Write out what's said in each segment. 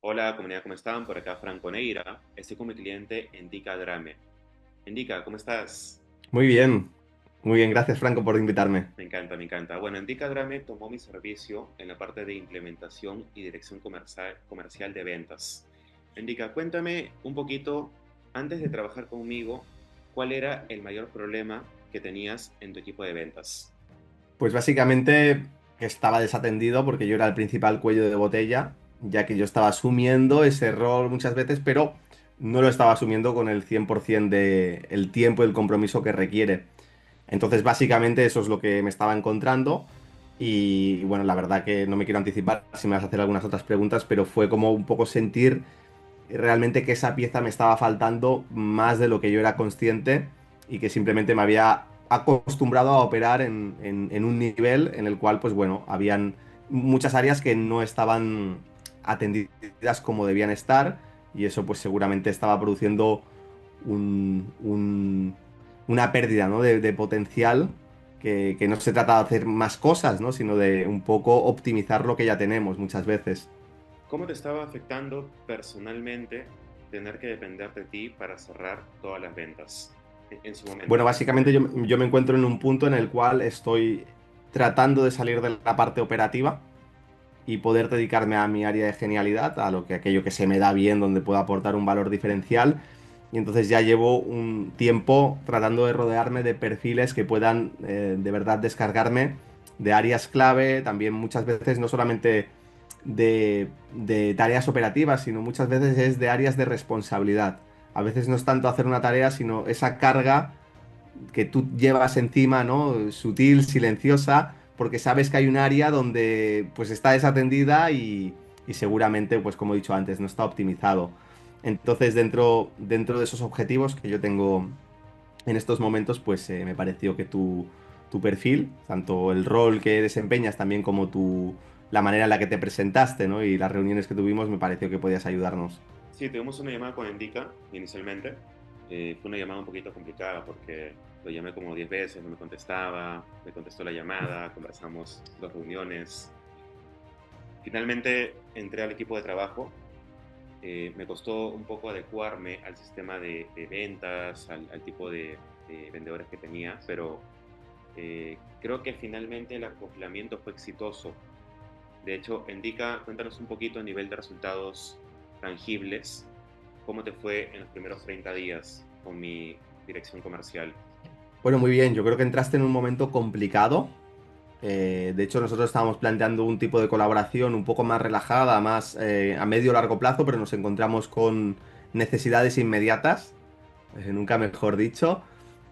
Hola comunidad, ¿cómo están? Por acá Franco Neira. Estoy con mi cliente Endika Drame. Endika, ¿cómo estás? Muy bien, muy bien, gracias Franco por invitarme. Me encanta, me encanta. Bueno, Endika Drame tomó mi servicio en la parte de implementación y dirección comercial de ventas. Endika, cuéntame un poquito, antes de trabajar conmigo, ¿cuál era el mayor problema que tenías en tu equipo de ventas? Pues básicamente que estaba desatendido porque yo era el principal cuello de botella, ya que yo estaba asumiendo ese rol muchas veces, pero no lo estaba asumiendo con el 100% del tiempo y el compromiso que requiere. Entonces básicamente eso es lo que me estaba encontrando y bueno, la verdad que no me quiero anticipar si me vas a hacer algunas otras preguntas, pero fue como un poco sentir realmente que esa pieza me estaba faltando más de lo que yo era consciente y que simplemente me había acostumbrado a operar en un nivel en el cual, pues bueno, habían muchas áreas que no estaban atendidas como debían estar y eso pues seguramente estaba produciendo una pérdida, ¿no? de potencial que no se trata de hacer más cosas, ¿no? Sino de un poco optimizar lo que ya tenemos muchas veces. ¿Cómo te estaba afectando personalmente tener que depender de ti para cerrar todas las ventas en su Bueno, momento? básicamente yo me encuentro en un punto en el cual estoy tratando de salir de la parte operativa y poder dedicarme a mi área de genialidad, a lo que aquello que se me da bien, donde puedo aportar un valor diferencial. Y entonces ya llevo un tiempo tratando de rodearme de perfiles que puedan de verdad descargarme de áreas clave, también muchas veces no solamente de tareas operativas, sino muchas veces es de áreas de responsabilidad. A veces no es tanto hacer una tarea, sino esa carga que tú llevas encima, ¿no? Sutil, silenciosa, porque sabes que hay un área donde pues está desatendida y seguramente, pues como he dicho antes, no está optimizado. Entonces, dentro de esos objetivos que yo tengo en estos momentos, pues me pareció que tu perfil, tanto el rol que desempeñas también como la manera en la que te presentaste, ¿no? Y las reuniones que tuvimos, me pareció que podías ayudarnos. Sí, tuvimos una llamada con Endika inicialmente. Fue una llamada un poquito complicada porque lo llamé como 10 veces, no me contestaba, me contestó la llamada, conversamos 2 reuniones. Finalmente entré al equipo de trabajo. Me costó un poco adecuarme al sistema de ventas, al tipo de vendedores que tenía, pero creo que finalmente el acoplamiento fue exitoso. De hecho, Endika, cuéntanos un poquito a nivel de resultados tangibles. ¿Cómo te fue en los primeros 30 días con mi dirección comercial? Bueno, muy bien, yo creo que entraste en un momento complicado. De hecho, nosotros estábamos planteando un tipo de colaboración un poco más relajada, más a medio largo plazo, pero nos encontramos con necesidades inmediatas, nunca mejor dicho.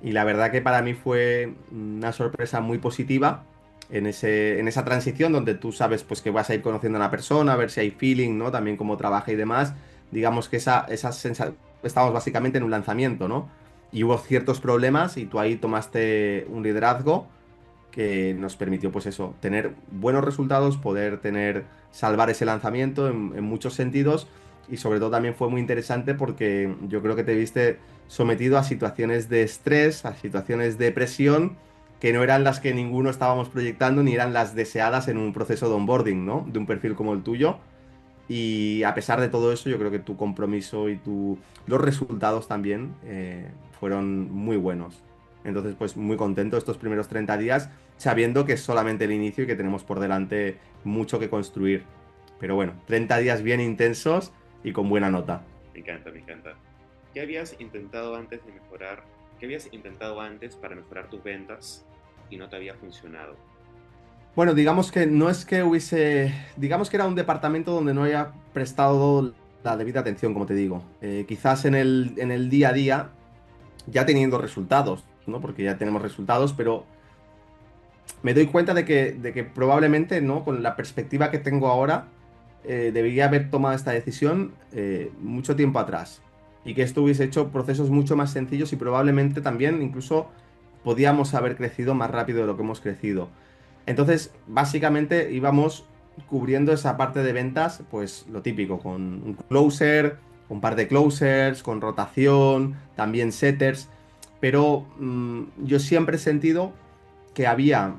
Y la verdad que para mí fue una sorpresa muy positiva en esa transición donde tú sabes pues que vas a ir conociendo a una persona, a ver si hay feeling, ¿no? También cómo trabaja y demás. Digamos que estábamos básicamente en un lanzamiento, ¿no? Y hubo ciertos problemas y tú ahí tomaste un liderazgo que nos permitió, pues eso, tener buenos resultados, salvar ese lanzamiento en muchos sentidos y sobre todo también fue muy interesante porque yo creo que te viste sometido a situaciones de estrés, a situaciones de presión que no eran las que ninguno estábamos proyectando ni eran las deseadas en un proceso de onboarding, ¿no? De un perfil como el tuyo. Y a pesar de todo eso, yo creo que tu compromiso y los resultados también fueron muy buenos. Entonces, pues muy contento estos primeros 30 días, sabiendo que es solamente el inicio y que tenemos por delante mucho que construir. Pero bueno, 30 días bien intensos y con buena nota. Me encanta, me encanta. ¿Qué habías intentado antes de mejorar? ¿Qué habías intentado antes para mejorar tus ventas y no te había funcionado? Bueno, digamos que no es que hubiese, digamos que era un departamento donde no había prestado la debida atención, como te digo. Quizás en el día a día, ya teniendo resultados, ¿no? Porque ya tenemos resultados, pero me doy cuenta de que probablemente, ¿no? Con la perspectiva que tengo ahora, debería haber tomado esta decisión mucho tiempo atrás. Y que esto hubiese hecho procesos mucho más sencillos y probablemente también incluso podíamos haber crecido más rápido de lo que hemos crecido. Entonces, básicamente íbamos cubriendo esa parte de ventas, pues lo típico, con un closer, un par de closers, con rotación, también setters. Pero yo siempre he sentido que había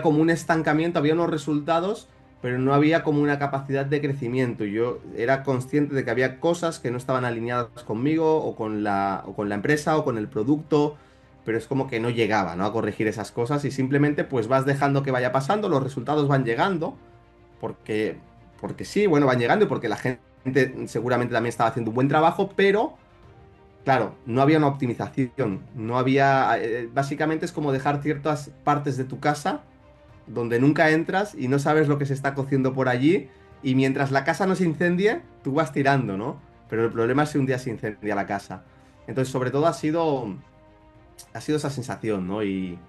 como un estancamiento, había unos resultados pero no había como una capacidad de crecimiento. Yo era consciente de que había cosas que no estaban alineadas conmigo o con la empresa o con el producto, pero es como que no llegaba, ¿no? A corregir esas cosas y simplemente pues vas dejando que vaya pasando, los resultados van llegando, porque, porque sí, bueno, van llegando y porque la gente seguramente también estaba haciendo un buen trabajo, pero claro, no había una optimización, no había, básicamente es como dejar ciertas partes de tu casa donde nunca entras y no sabes lo que se está cociendo por allí y mientras la casa no se incendie, tú vas tirando, ¿no? Pero el problema es si un día se incendia la casa. Entonces, sobre todo ha sido esa sensación, ¿no? Y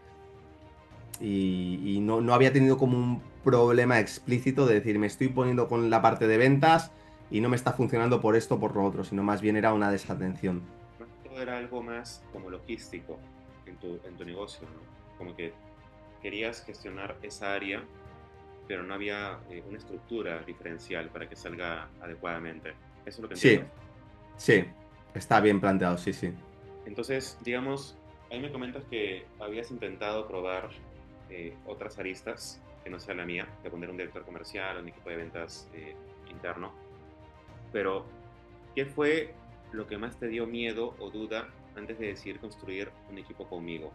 no, no había tenido como un problema explícito de decir, me estoy poniendo con la parte de ventas y no me está funcionando por esto o por lo otro, sino más bien era una desatención. Más que todo era algo más como logístico en tu negocio, ¿no? Como que querías gestionar esa área, pero no había una estructura diferencial para que salga adecuadamente. Eso es lo que Sí, entiendo. sí, está bien planteado, sí, sí. Entonces, digamos, ahí me comentas que habías intentado probar otras aristas que no sea la mía, de poner un director comercial, un equipo de ventas interno, pero ¿qué fue lo que más te dio miedo o duda antes de decidir construir un equipo conmigo?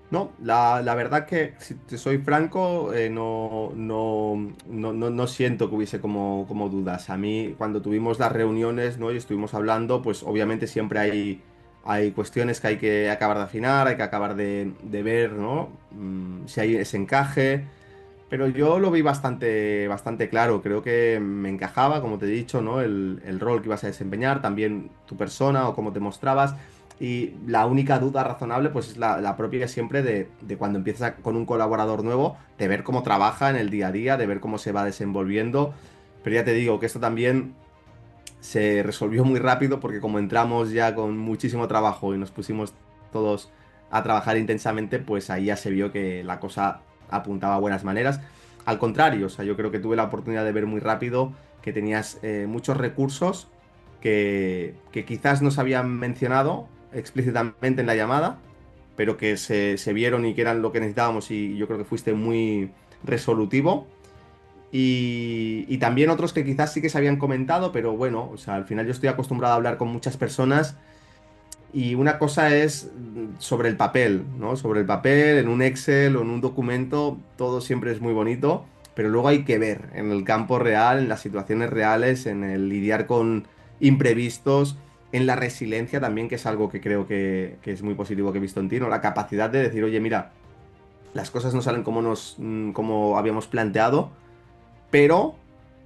No, la verdad que, si te soy franco, no siento que hubiese como dudas. A mí, cuando tuvimos las reuniones, ¿no? Y estuvimos hablando, pues obviamente siempre hay cuestiones que hay que acabar de afinar, hay que acabar de ver, ¿no? Si hay ese encaje. Pero yo lo vi bastante claro. Creo que me encajaba, como te he dicho, ¿no? El rol que ibas a desempeñar, también tu persona o cómo te mostrabas. Y la única duda razonable, pues es la propia siempre de cuando empiezas con un colaborador nuevo, de ver cómo trabaja en el día a día, de ver cómo se va desenvolviendo. Pero ya te digo que esto también se resolvió muy rápido porque como entramos ya con muchísimo trabajo y nos pusimos todos a trabajar intensamente, pues ahí ya se vio que la cosa apuntaba a buenas maneras. Al contrario, o sea, yo creo que tuve la oportunidad de ver muy rápido que tenías muchos recursos que quizás no se habían mencionado explícitamente en la llamada, pero que se vieron y que eran lo que necesitábamos y yo creo que fuiste muy resolutivo. Y también otros que quizás sí que se habían comentado, pero bueno, o sea, al final yo estoy acostumbrado a hablar con muchas personas y una cosa es sobre el papel, ¿no? Sobre el papel, en un Excel o en un documento, todo siempre es muy bonito, pero luego hay que ver en el campo real, en las situaciones reales, en el lidiar con imprevistos, en la resiliencia también, que es algo que creo que es muy positivo que he visto en ti, ¿no? La capacidad de decir, oye, mira, las cosas no salen como habíamos planteado, pero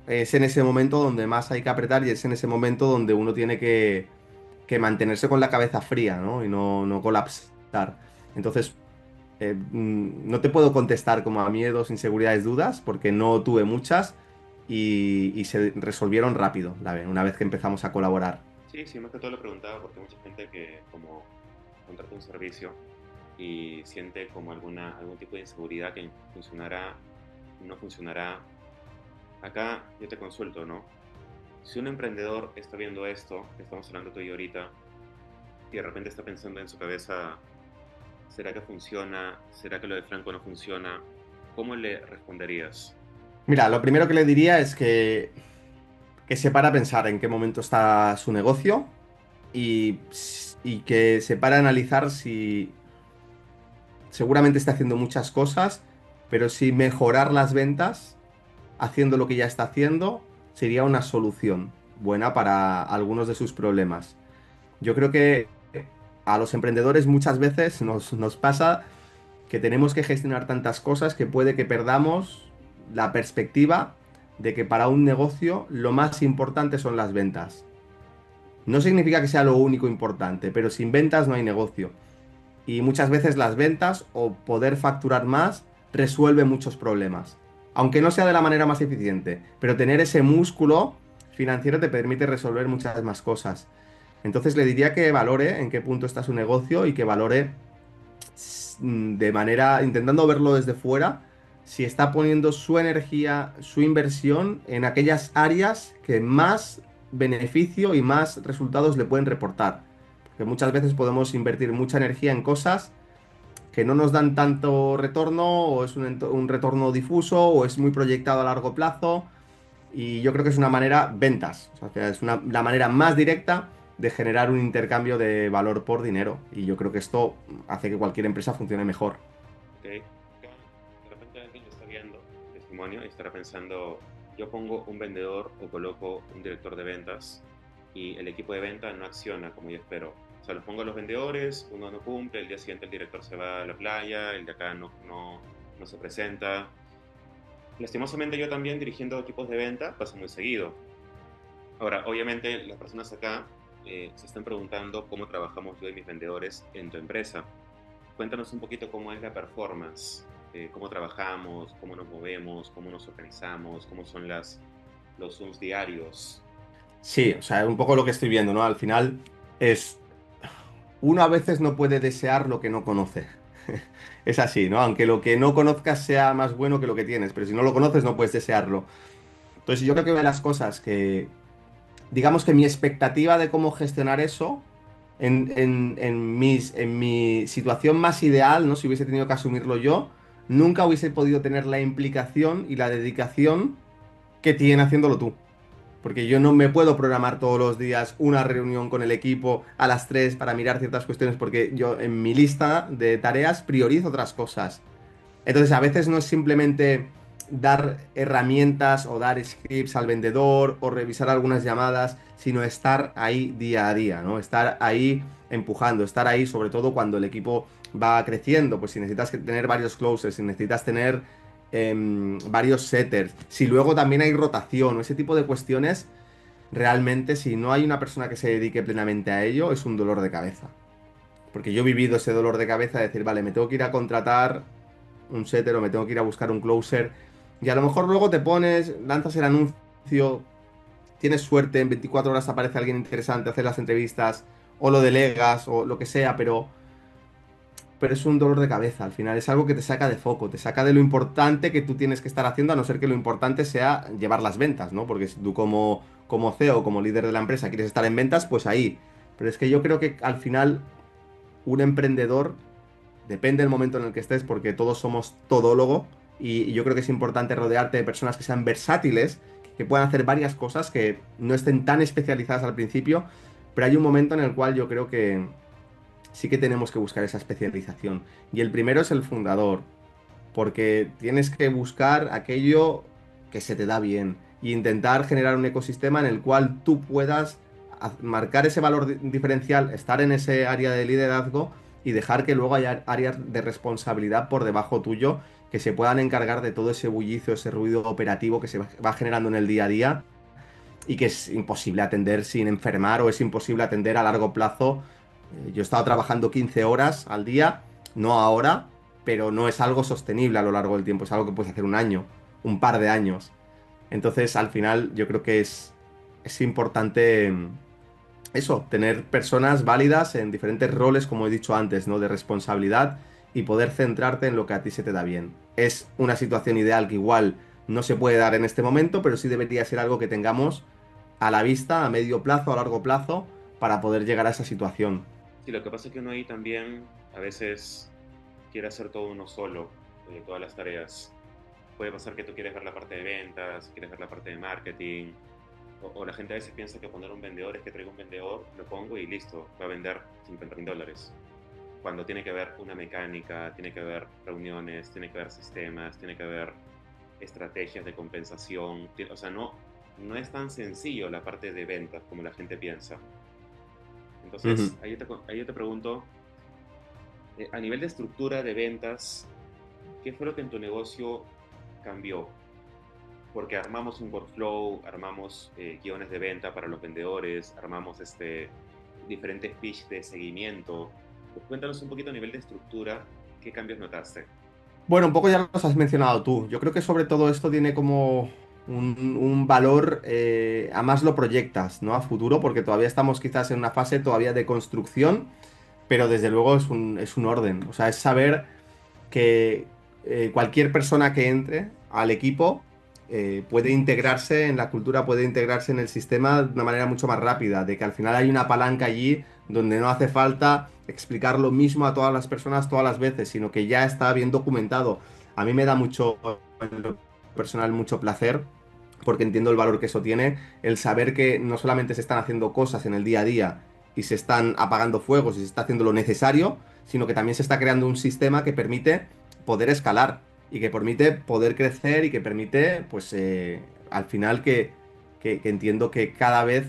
es en ese momento donde más hay que apretar y es en ese momento donde uno tiene que mantenerse con la cabeza fría, ¿no? Y no colapsar. Entonces, no te puedo contestar como a miedos, inseguridades, dudas, porque no tuve muchas y se resolvieron rápido, una vez que empezamos a colaborar. Sí, sí, más que todo lo preguntaba porque mucha gente que como contrata un servicio y siente como algún tipo de inseguridad que funcionará, no funcionará. Acá yo te consulto, ¿no? Si un emprendedor está viendo esto, que estamos hablando tú y yo ahorita, y de repente está pensando en su cabeza, ¿será que funciona? ¿Será que lo de Franco no funciona? ¿Cómo le responderías? Mira, lo primero que le diría es que se para a pensar en qué momento está su negocio y, y que se para a analizar si seguramente está haciendo muchas cosas, pero si mejorar las ventas haciendo lo que ya está haciendo sería una solución buena para algunos de sus problemas. Yo creo que a los emprendedores muchas veces nos pasa que tenemos que gestionar tantas cosas que puede que perdamos la perspectiva de que para un negocio lo más importante son las ventas. No significa que sea lo único importante, pero sin ventas no hay negocio. Y muchas veces las ventas o poder facturar más resuelve muchos problemas. Aunque no sea de la manera más eficiente, pero tener ese músculo financiero te permite resolver muchas más cosas. Entonces le diría que valore en qué punto está su negocio y que valore de manera, intentando verlo desde fuera, si está poniendo su energía, su inversión en aquellas áreas que más beneficio y más resultados le pueden reportar. Porque muchas veces podemos invertir mucha energía en cosas que no nos dan tanto retorno, o es un retorno difuso, o es muy proyectado a largo plazo. Y yo creo que es una manera, ventas, o sea, es la manera más directa de generar un intercambio de valor por dinero. Y yo creo que esto hace que cualquier empresa funcione mejor. ¿Ok? Acá, de repente alguien lo está viendo, testimonio, y estará pensando, yo pongo un vendedor o coloco un director de ventas y el equipo de venta no acciona como yo espero. O sea, los pongo a los vendedores, uno no cumple, el día siguiente el director se va a la playa, el de acá no se presenta. Lastimosamente yo también dirigiendo equipos de venta pasa muy seguido. Ahora, obviamente las personas acá se están preguntando cómo trabajamos yo y mis vendedores en tu empresa. Cuéntanos un poquito cómo es la performance, cómo trabajamos, cómo nos movemos, cómo nos organizamos, cómo son los Zooms diarios. Sí, o sea, es un poco lo que estoy viendo, ¿no? Al final es, uno a veces no puede desear lo que no conoce. Es así, ¿no? Aunque lo que no conozcas sea más bueno que lo que tienes, pero si no lo conoces no puedes desearlo. Entonces yo creo que una de las cosas que, digamos que mi expectativa de cómo gestionar eso, en mi situación más ideal, ¿no? Si hubiese tenido que asumirlo yo, nunca hubiese podido tener la implicación y la dedicación que tiene haciéndolo tú. Porque yo no me puedo programar todos los días una reunión con el equipo a las 3 para mirar ciertas cuestiones, porque yo en mi lista de tareas priorizo otras cosas. Entonces, a veces no es simplemente dar herramientas o dar scripts al vendedor o revisar algunas llamadas, sino estar ahí día a día, ¿no? Estar ahí empujando, estar ahí sobre todo cuando el equipo va creciendo, pues si necesitas tener varios closers, si necesitas tener varios setters, si luego también hay rotación o ese tipo de cuestiones, realmente si no hay una persona que se dedique plenamente a ello, es un dolor de cabeza. Porque yo he vivido ese dolor de cabeza de decir, vale, me tengo que ir a contratar un setter o me tengo que ir a buscar un closer. Y a lo mejor luego te pones, lanzas el anuncio, tienes suerte, en 24 horas aparece alguien interesante, haces las entrevistas, o lo delegas, o lo que sea, pero es un dolor de cabeza. Al final es algo que te saca de foco, te saca de lo importante que tú tienes que estar haciendo, a no ser que lo importante sea llevar las ventas, ¿no? Porque si tú como CEO, como líder de la empresa, quieres estar en ventas, pues ahí. Pero es que yo creo que al final un emprendedor, depende del momento en el que estés, porque todos somos todólogo y yo creo que es importante rodearte de personas que sean versátiles, que puedan hacer varias cosas, que no estén tan especializadas al principio, pero hay un momento en el cual yo creo que sí que tenemos que buscar esa especialización. Y el primero es el fundador, porque tienes que buscar aquello que se te da bien e intentar generar un ecosistema en el cual tú puedas marcar ese valor diferencial, estar en ese área de liderazgo y dejar que luego haya áreas de responsabilidad por debajo tuyo que se puedan encargar de todo ese bullicio, ese ruido operativo que se va generando en el día a día y que es imposible atender sin enfermar o es imposible atender a largo plazo. Yo he estado trabajando 15 horas al día, no ahora, pero no es algo sostenible a lo largo del tiempo, es algo que puedes hacer un año, un par de años. Entonces, al final, yo creo que es importante eso, tener personas válidas en diferentes roles, como he dicho antes, ¿no? De responsabilidad y poder centrarte en lo que a ti se te da bien. Es una situación ideal que igual no se puede dar en este momento, pero sí debería ser algo que tengamos a la vista, a medio plazo, a largo plazo, para poder llegar a esa situación. Sí, lo que pasa es que uno ahí también a veces quiere hacer todo uno solo, todas las tareas. Puede pasar que tú quieres ver la parte de ventas, quieres ver la parte de marketing, o la gente a veces piensa que poner un vendedor es que traigo un vendedor, lo pongo y listo, va a vender $50,000. Cuando tiene que haber una mecánica, tiene que haber reuniones, tiene que haber sistemas, tiene que haber estrategias de compensación. O sea, no es tan sencillo la parte de ventas como la gente piensa. Ujú. Entonces, ahí yo te pregunto, a nivel de estructura de ventas, ¿qué fue lo que en tu negocio cambió? Porque armamos un workflow, armamos guiones de venta para los vendedores, armamos diferentes pitch de seguimiento. Pues cuéntanos un poquito a nivel de estructura, ¿qué cambios notaste? Bueno, un poco ya los has mencionado tú. Yo creo que sobre todo esto tiene como un valor, a más lo proyectas, ¿no? A futuro, porque todavía estamos quizás en una fase todavía de construcción, pero desde luego es un orden. O sea, es saber que cualquier persona que entre al equipo puede integrarse en la cultura, puede integrarse en el sistema de una manera mucho más rápida, de que al final hay una palanca allí donde no hace falta explicar lo mismo a todas las personas todas las veces, sino que ya está bien documentado. A mí me da mucho, en lo personal, mucho placer, porque entiendo el valor que eso tiene, el saber que no solamente se están haciendo cosas en el día a día y se están apagando fuegos y se está haciendo lo necesario, sino que también se está creando un sistema que permite poder escalar y que permite poder crecer y que permite, pues, al final que entiendo que cada vez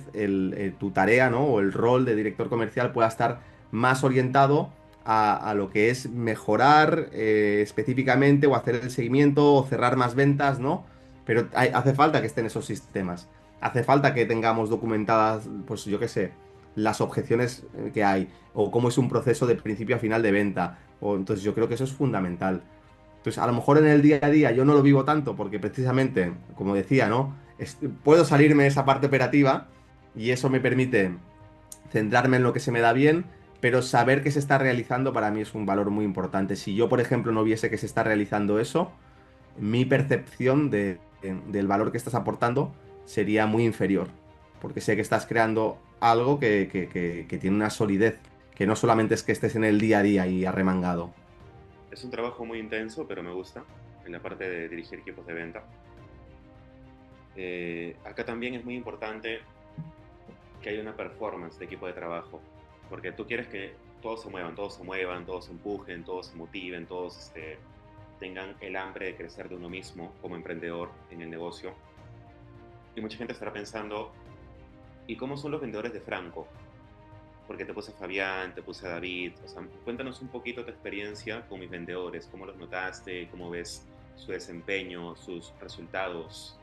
tu tarea, ¿no? O el rol de director comercial pueda estar más orientado a lo que es mejorar específicamente o hacer el seguimiento o cerrar más ventas, ¿no? Pero hace falta que estén esos sistemas. Hace falta que tengamos documentadas, pues yo qué sé, las objeciones que hay o cómo es un proceso de principio a final de venta. O, entonces yo creo que eso es fundamental. Entonces, a lo mejor en el día a día yo no lo vivo tanto porque precisamente, como decía, ¿no? Puedo salirme de esa parte operativa y eso me permite centrarme en lo que se me da bien, pero saber que se está realizando para mí es un valor muy importante. Si yo, por ejemplo, no viese que se está realizando eso, mi percepción del valor que estás aportando sería muy inferior, porque sé que estás creando algo que tiene una solidez, que no solamente es que estés en el día a día y arremangado. Es un trabajo muy intenso, pero me gusta en la parte de dirigir equipos de venta. Acá también es muy importante que haya una performance de equipo de trabajo, porque tú quieres que todos se muevan, todos se empujen, todos se motiven, todos tengan el hambre de crecer de uno mismo como emprendedor en el negocio. Y mucha gente estará pensando, ¿y cómo son los vendedores de Franco? Porque te puse a Fabián, te puse a David, o sea, cuéntanos un poquito tu experiencia con mis vendedores, cómo los notaste, cómo ves su desempeño, sus resultados.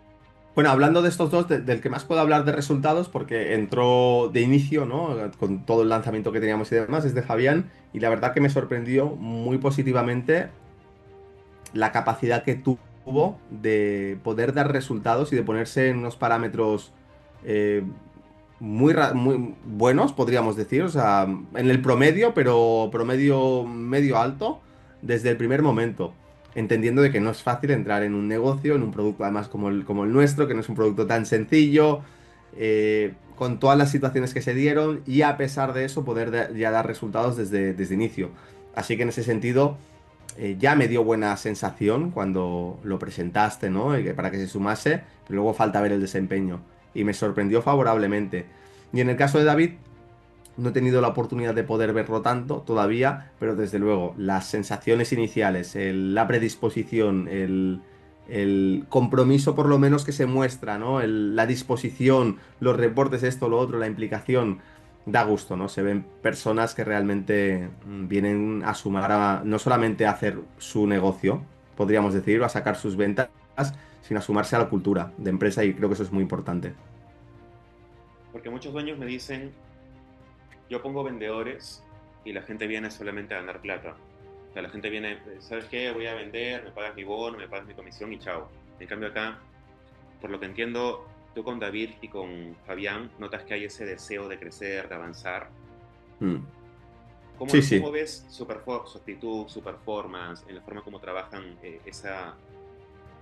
Bueno, hablando de estos dos, del que más puedo hablar de resultados, porque entró de inicio, ¿no? Con todo el lanzamiento que teníamos y demás, es de Fabián, y la verdad que me sorprendió muy positivamente la capacidad que tuvo de poder dar resultados y de ponerse en unos parámetros eh, muy buenos, podríamos decir, o sea, en el promedio, pero promedio medio alto, desde el primer momento, entendiendo de que no es fácil entrar en un negocio, en un producto además como el nuestro, que no es un producto tan sencillo, con todas las situaciones que se dieron y a pesar de eso poder ya dar resultados desde inicio. Así que en ese sentido ya me dio buena sensación cuando lo presentaste, ¿no? Para que se sumase, pero luego falta ver el desempeño. Y me sorprendió favorablemente. Y en el caso de David, no he tenido la oportunidad de poder verlo tanto todavía, pero desde luego, las sensaciones iniciales, la predisposición, el compromiso por lo menos que se muestra, ¿no? La disposición, los reportes, esto, lo otro, la implicación, da gusto, ¿no? Se ven personas que realmente vienen a sumar a, no solamente a hacer su negocio, podríamos decir, o a sacar sus ventas, sino a sumarse a la cultura de empresa y creo que eso es muy importante. Porque muchos dueños me dicen, yo pongo vendedores y la gente viene solamente a ganar plata. O sea, la gente viene, ¿sabes qué? Voy a vender, me pagas mi bono, me pagas mi comisión y chao. En cambio acá, por lo que entiendo, tú con David y con Fabián notas que hay ese deseo de crecer, de avanzar. Mm. Sí, ¿Cómo sí. ves su actitud, su performance, en la forma como trabajan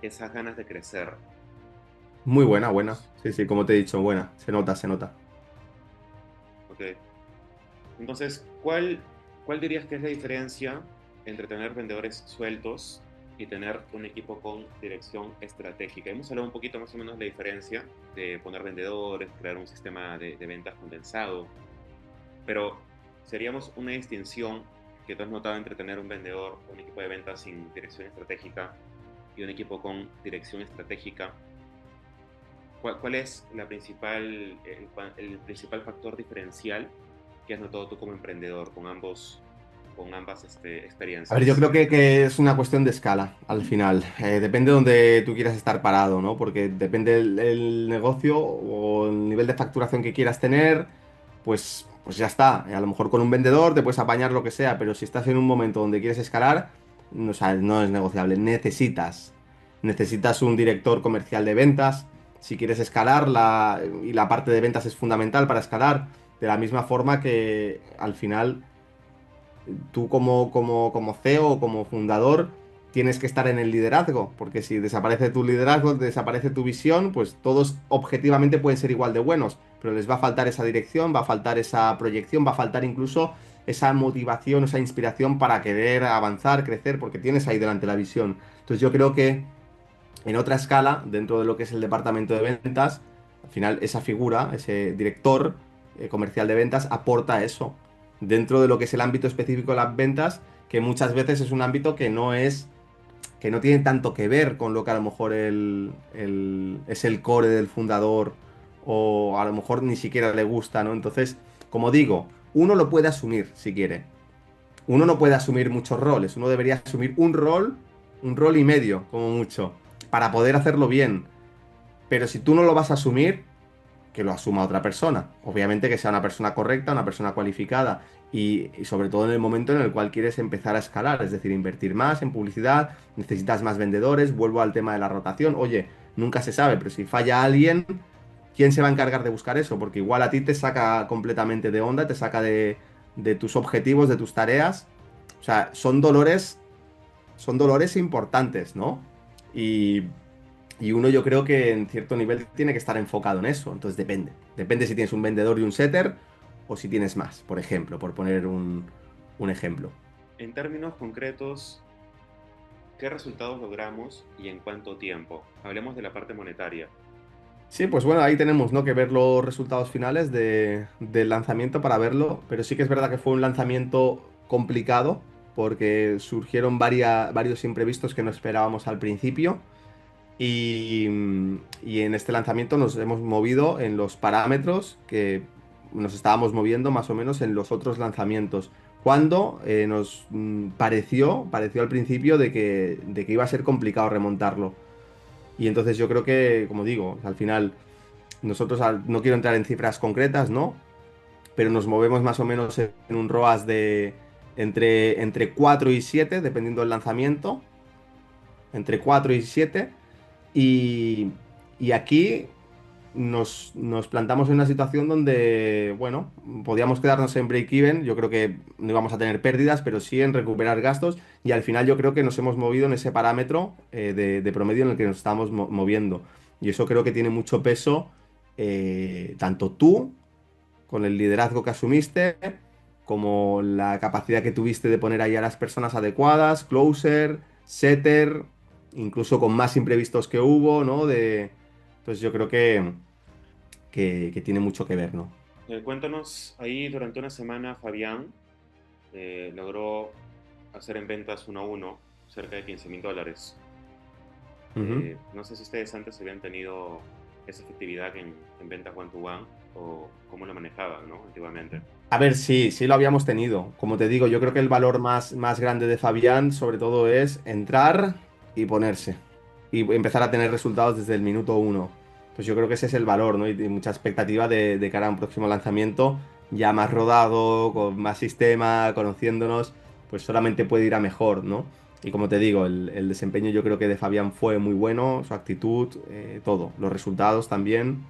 esas ganas de crecer Muy buena, buena. juntos? Sí, sí, como te he dicho, buena. Se nota, se nota. Ok. Entonces, ¿cuál dirías que es la diferencia entre tener vendedores sueltos y tener un equipo con dirección estratégica? Hemos hablado un poquito más o menos de la diferencia de poner vendedores, crear un sistema de ventas condensado, pero seríamos una distinción que tú has notado entre tener un vendedor, un equipo de ventas sin dirección estratégica y un equipo con dirección estratégica. ¿Cuál es el principal factor diferencial que has notado tú como emprendedor con ambas A ver, yo experiencias? creo que es una cuestión de escala al final. Depende de donde tú quieras estar parado, ¿no? Porque depende el negocio o el nivel de facturación que quieras tener, pues ya está. A lo mejor con un vendedor te puedes apañar lo que sea, pero si estás en un momento donde quieres escalar, no, o sea, no es negociable. Necesitas un director comercial de ventas. Si quieres escalar, y la parte de ventas es fundamental para escalar, de la misma forma que al final tú como CEO o como fundador, tienes que estar en el liderazgo, porque si desaparece tu liderazgo, desaparece tu visión, pues todos objetivamente pueden ser igual de buenos, pero les va a faltar esa dirección, va a faltar esa proyección, va a faltar incluso esa motivación, esa inspiración para querer avanzar, crecer, porque tienes ahí delante la visión. Entonces yo creo que en otra escala, dentro de lo que es el departamento de ventas, al final esa figura, ese director comercial de ventas, aporta eso. Dentro de lo que es el ámbito específico de las ventas, que muchas veces es un ámbito que no tiene tanto que ver con lo que a lo mejor es el core del fundador o a lo mejor ni siquiera le gusta, ¿no? Entonces, como digo, uno lo puede asumir si quiere. Uno no puede asumir muchos roles, uno debería asumir un rol y medio, como mucho, para poder hacerlo bien. Pero si tú no lo vas a asumir, que lo asuma otra persona. Obviamente que sea una persona correcta, una persona cualificada y sobre todo en el momento en el cual quieres empezar a escalar, es decir, invertir más en publicidad, necesitas más vendedores, vuelvo al tema de la rotación. Oye, nunca se sabe, pero si falla alguien, ¿quién se va a encargar de buscar eso? Porque igual a ti te saca completamente de onda, te saca de tus objetivos, de tus tareas. O sea, son dolores importantes, ¿no? Y y uno yo creo que en cierto nivel tiene que estar enfocado en eso. Entonces depende. Depende si tienes un vendedor y un setter o si tienes más, por ejemplo, por poner un ejemplo. En términos concretos, ¿qué resultados logramos y en cuánto tiempo? Hablemos de la parte monetaria. Sí, pues bueno, ahí tenemos, ¿no? Que ver los resultados finales del lanzamiento para verlo. Pero sí que es verdad que fue un lanzamiento complicado porque surgieron varios imprevistos que no esperábamos al principio. Y, y en este lanzamiento nos hemos movido en los parámetros que nos estábamos moviendo más o menos en los otros lanzamientos. Cuando nos pareció al principio de que iba a ser complicado remontarlo. Y entonces yo creo que, como digo, al final nosotros no quiero entrar en cifras concretas, ¿no? Pero nos movemos más o menos en un ROAS de entre 4 y 7 dependiendo del lanzamiento. Entre 4 y 7. Y, y aquí nos plantamos en una situación donde, bueno, podíamos quedarnos en break-even. Yo creo que no íbamos a tener pérdidas, pero sí en recuperar gastos. Y al final yo creo que nos hemos movido en ese parámetro de promedio en el que nos estamos moviendo. Y eso creo que tiene mucho peso, tanto tú, con el liderazgo que asumiste, como la capacidad que tuviste de poner ahí a las personas adecuadas, closer, setter, incluso con más imprevistos que hubo, ¿no? Entonces yo creo que tiene mucho que ver, ¿no? Cuéntanos, ahí durante una semana Fabián logró hacer en ventas 1 a 1 cerca de $15,000. Ujú. No sé si ustedes antes habían tenido esa efectividad en ventas one to one o cómo lo manejaban, ¿no? Antiguamente. A ver, sí, sí lo habíamos tenido. Como te digo, yo creo que el valor más grande de Fabián, sobre todo, es entrar y ponerse. Y empezar a tener resultados desde el minuto uno. Pues yo creo que ese es el valor, ¿no? Y mucha expectativa de cara a un próximo lanzamiento, ya más rodado, con más sistema, conociéndonos, pues solamente puede ir a mejor, ¿no? Y como te digo, el desempeño yo creo que de Fabián fue muy bueno, su actitud, todo. Los resultados también.